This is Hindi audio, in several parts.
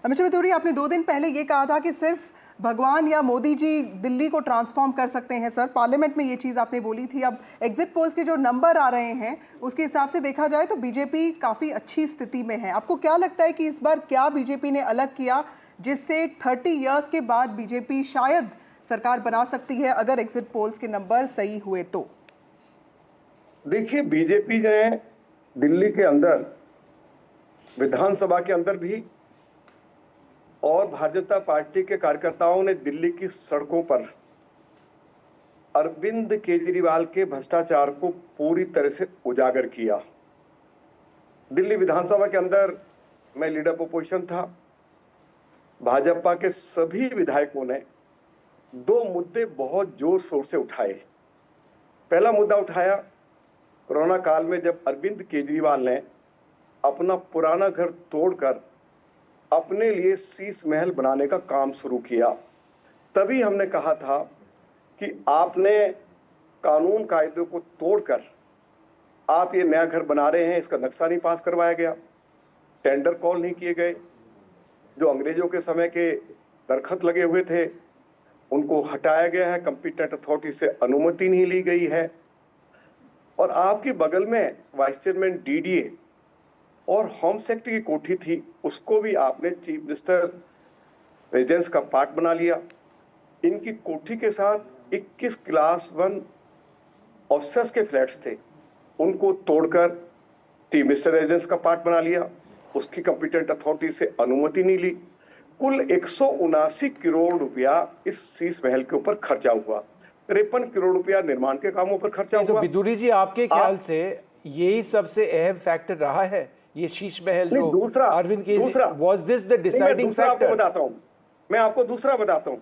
अमित मितूरी, आपने 2 दिन पहले ये कहा था कि सिर्फ भगवान या मोदी जी दिल्ली को ट्रांसफॉर्म कर सकते हैं। सर, पार्लियामेंट में ये चीज़ आपने बोली थी। अब एग्जिट पोल्स के जो नंबर आ रहे हैं उसके हिसाब से देखा जाए तो बीजेपी काफ़ी अच्छी स्थिति में है। आपको क्या लगता है कि इस बार क्या बीजेपी ने अलग किया जिससे 30 इयर्स के बाद बीजेपी शायद सरकार बना सकती है, अगर एग्जिट पोल्स के नंबर सही हुए तो? देखिए, बीजेपी ने दिल्ली के अंदर, विधानसभा के अंदर भी, और भारतीय जनता पार्टी के कार्यकर्ताओं ने दिल्ली की सड़कों पर अरविंद केजरीवाल के भ्रष्टाचार को पूरी तरह से उजागर किया। दिल्ली विधानसभा के अंदर मैं लीडर ऑफ अपोजिशन था। भाजपा के सभी विधायकों ने 2 मुद्दे बहुत जोर शोर से उठाए। पहला मुद्दा उठाया कोरोना काल में, जब अरविंद केजरीवाल ने अपना पुराना घर तोड़कर अपने लिए शीश महल बनाने का काम शुरू किया। तभी हमने कहा था कि आपने कानून कायदे को तोड़कर आप ये नया घर बना रहे हैं, इसका नक्शा नहीं पास करवाया गया, टेंडर कॉल नहीं किए गए, जो अंग्रेजों के समय के दरखत लगे हुए थे उनको हटाया गया है, कंपिटेंट अथॉरिटी से अनुमति नहीं ली गई है, और आपके बगल में वाइस चेयरमैन डीडीए और होम सेक्रेटरी की कोठी थी, उसको भी आपने चीफ मिनिस्टर रेजिडेंस का पार्ट बना लिया। इनकी कोठी के साथ 21 क्लास 1 ऑफिसर्स के फ्लैट्स थे, उनको तोड़कर चीफ मिनिस्टर रेजिडेंस का पार्ट बना लिया, उसकी कंपिटेंट अथॉरिटी से अनुमति नहीं ली। कुल 179 करोड़ रुपया इस शीश महल के ऊपर खर्चा हुआ। 53 करोड़ रुपया निर्माण के कामों पर खर्चा हुआ। बिदुरी जी, आपके ख्याल से यही सबसे अहम फैक्टर रहा है, ये शीश महल जो दूसरा Arvind Kejriwal, was this the deciding factor? बताता हूं, मैं आपको दूसरा बताता हूं।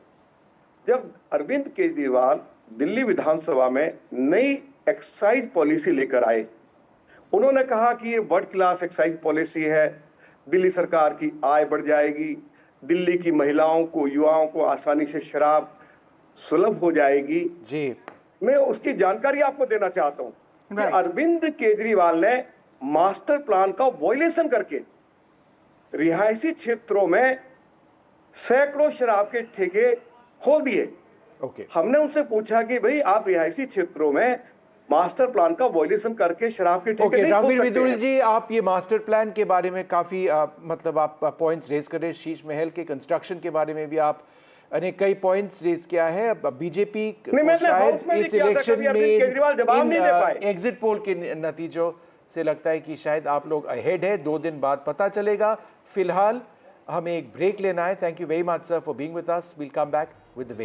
जब अरविंद केजरीवाल दिल्ली विधानसभा में नई एक्साइज पॉलिसी लेकर आए, उन्होंने कहा कि ये वर्ल्ड क्लास एक्साइज पॉलिसी है, दिल्ली सरकार की आय बढ़ जाएगी, दिल्ली की महिलाओं को, युवाओं को आसानी से शराब सुलभ हो जाएगी जी। मैं उसकी जानकारी आपको देना चाहता हूं कि अरविंद केजरीवाल ने मास्टर प्लान का वायलेशन करके रिहायशी क्षेत्रों में सैकड़ों शराब के ठेके खोल दिए। हमने उनसे पूछा कि भाई, आप रिहायशी क्षेत्रों में मास्टर प्लान का वायलेशन करके शराब के ठेके नहीं खोल सकते बिदुरी जी, आप ये मास्टर प्लान के बारे में काफी मतलब आप पॉइंट्स रेज कर रहे हैं, शीश महल के कंस्ट्रक्शन के बारे में भी आप ने कई पॉइंट्स रेज किया है। बीजेपी शायद इस इलेक्शन में एग्जिट पोल के नतीजों से लगता है कि शायद आप लोग अहेड है। 2 दिन बाद पता चलेगा। फिलहाल हमें एक ब्रेक लेना है। Thank you very much sir for being with us. Will come back with the